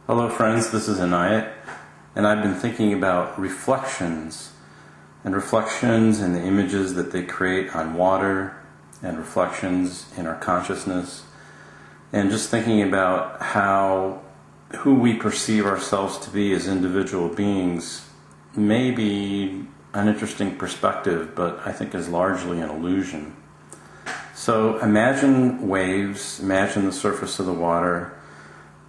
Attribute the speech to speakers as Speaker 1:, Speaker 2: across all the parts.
Speaker 1: Hello friends, this is Anayat, and I've been thinking about reflections and the images that they create on water and reflections in our consciousness, and just thinking about who we perceive ourselves to be as individual beings may be an interesting perspective, but I think is largely an illusion. So imagine waves, imagine the surface of the water,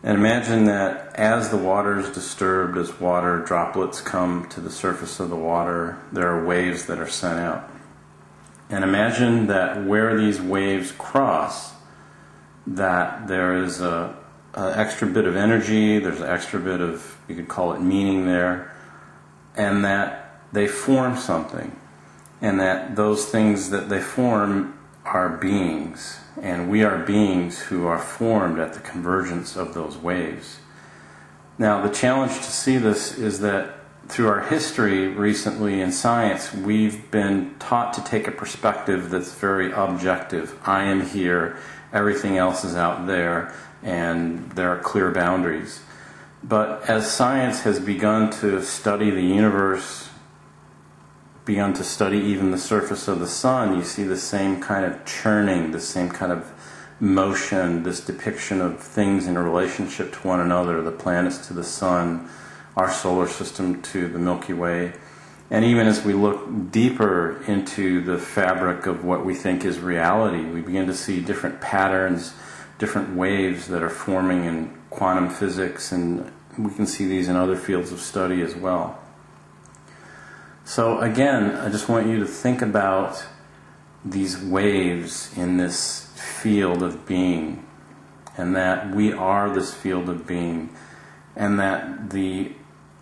Speaker 1: and imagine that as the water is disturbed, as water droplets come to the surface of the water, there are waves that are sent out. And imagine that where these waves cross, that there is an extra bit of energy, there's an extra bit of, you could call it meaning there, and that they form something. And that those things that they form are beings, and we are beings who are formed at the convergence of those waves. Now, the challenge to see this is that through our history recently in science, we've been taught to take a perspective that's very objective. I am here, everything else is out there, and there are clear boundaries. But as science has begun to study the universe, begun to study even the surface of the sun, you see the same kind of churning, the same kind of motion, this depiction of things in a relationship to one another, the planets to the sun, our solar system to the Milky Way. And even as we look deeper into the fabric of what we think is reality, we begin to see different patterns, different waves that are forming in quantum physics, and we can see these in other fields of study as well. So again, I just want you to think about these waves in this field of being, and that we are this field of being, and that the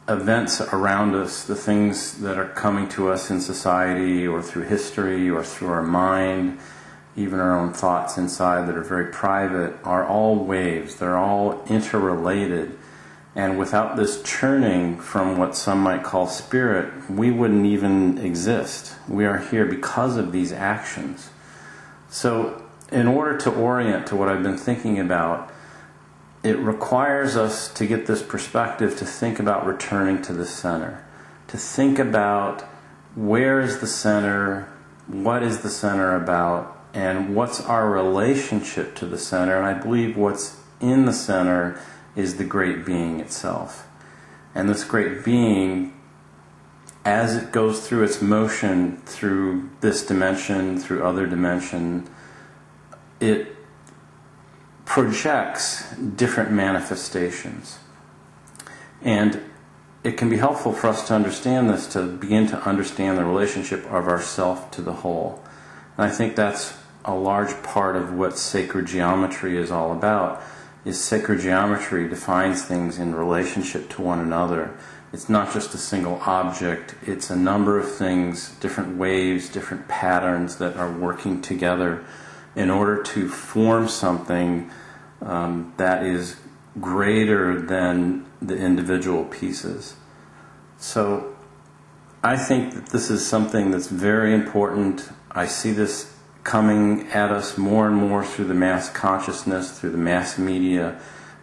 Speaker 1: events around us, the things that are coming to us in society or through history or through our mind, even our own thoughts inside that are very private, are all waves. They're all interrelated. And without this churning from what some might call spirit, we wouldn't even exist. We are here because of these actions. So in order to orient to what I've been thinking about, it requires us to get this perspective, to think about returning to the center, to think about where is the center, what is the center about, and what's our relationship to the center. And I believe what's in the center is the great being itself. And this great being, as it goes through its motion through this dimension, through other dimension, it projects different manifestations. And it can be helpful for us to understand this, to begin to understand the relationship of ourself to the whole. And I think that's a large part of what sacred geometry is all about. Is sacred geometry defines things in relationship to one another. It's not just a single object, it's a number of things, different waves, different patterns that are working together in order to form something that is greater than the individual pieces. So I think that this is something that's very important. I see this coming at us more and more through the mass consciousness, through the mass media,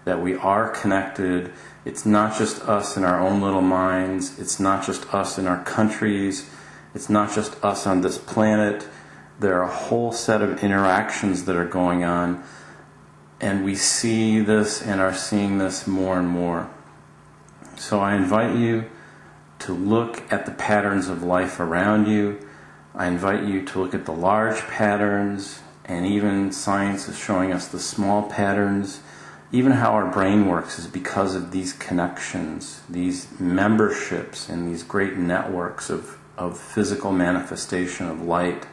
Speaker 1: that we are connected. It's not just us in our own little minds. It's not just us in our countries. It's not just us on this planet. There are a whole set of interactions that are going on, and we see this and are seeing this more and more. So I invite you to look at the patterns of life around you. I invite you to look at the large patterns, and even science is showing us the small patterns. Even how our brain works is because of these connections, these memberships, and these great networks of physical manifestation of light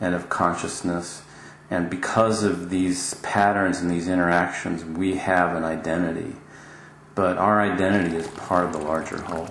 Speaker 1: and of consciousness. And because of these patterns and these interactions, we have an identity. But our identity is part of the larger whole.